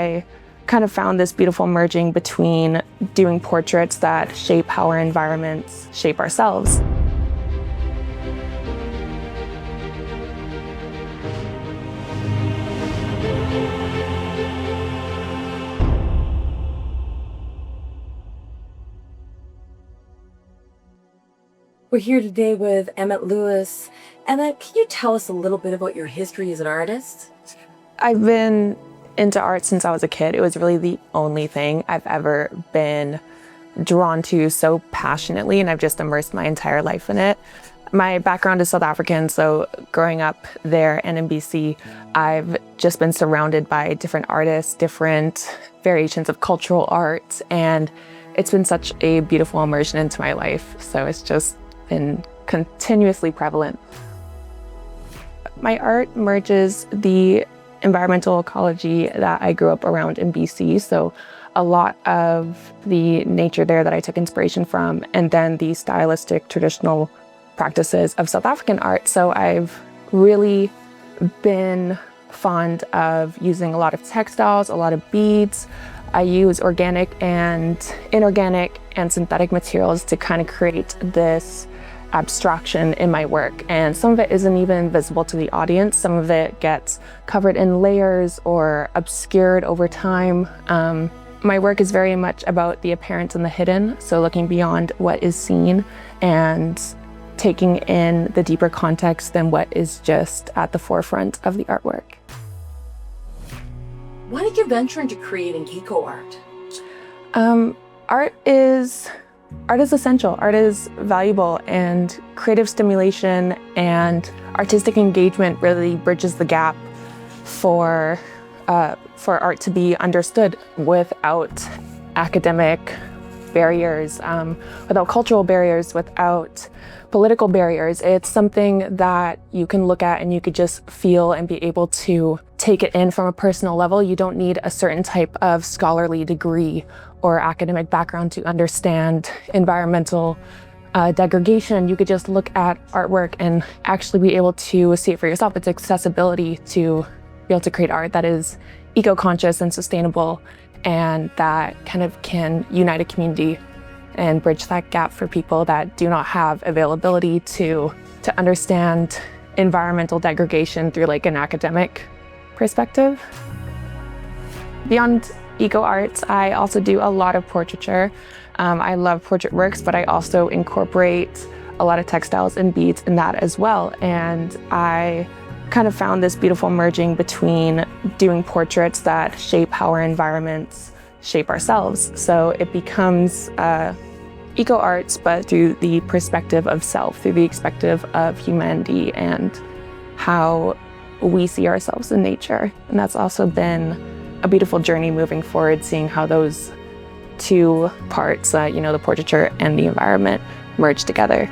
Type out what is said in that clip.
I kind of found this beautiful merging between doing portraits that shape how our environments shape ourselves. We're here today with Emmette Lewis. Emmette, can you tell us a little bit about your history as an artist? I've been into art since I was a kid. It was really the only thing I've ever been drawn to so passionately, and I've just immersed my entire life in it. My background is South African, so growing up there and in BC, I've just been surrounded by different artists, different variations of cultural art, and it's been such a beautiful immersion into my life. So it's just been continuously prevalent. My art merges the environmental ecology that I grew up around in BC, so a lot of the nature there that I took inspiration from, and then the stylistic traditional practices of South African art. So I've really been fond of using a lot of textiles, a lot of beads. I use organic and inorganic and synthetic materials to kind of create this abstraction in my work, and some of it isn't even visible to the audience. Some of it gets covered in layers or obscured over time. My work is very much about the apparent and the hidden, so looking beyond what is seen and taking in the deeper context than what is just at the forefront of the artwork. Why did you venture into creating eco-art? Art is essential. Art is valuable, and creative stimulation and artistic engagement really bridges the gap for art to be understood without academic barriers, without cultural barriers, without political barriers. It's something that you can look at and you could just feel and be able to take it in from a personal level. You don't need a certain type of scholarly degree or academic background to understand environmental degradation. You could just look at artwork and actually be able to see it for yourself. It's accessibility to be able to create art that is eco-conscious and sustainable, and that kind of can unite a community and bridge that gap for people that do not have availability to understand environmental degradation through like an academic perspective. Beyond eco arts, I also do a lot of portraiture. I love portrait works, but I also incorporate a lot of textiles and beads in that as well. And I kind of found this beautiful merging between doing portraits that shape how our environments shape ourselves. So it becomes eco arts, but through the perspective of self, through the perspective of humanity and how we see ourselves in nature. And that's also been a beautiful journey moving forward, seeing how those two parts, the portraiture and the environment, merge together.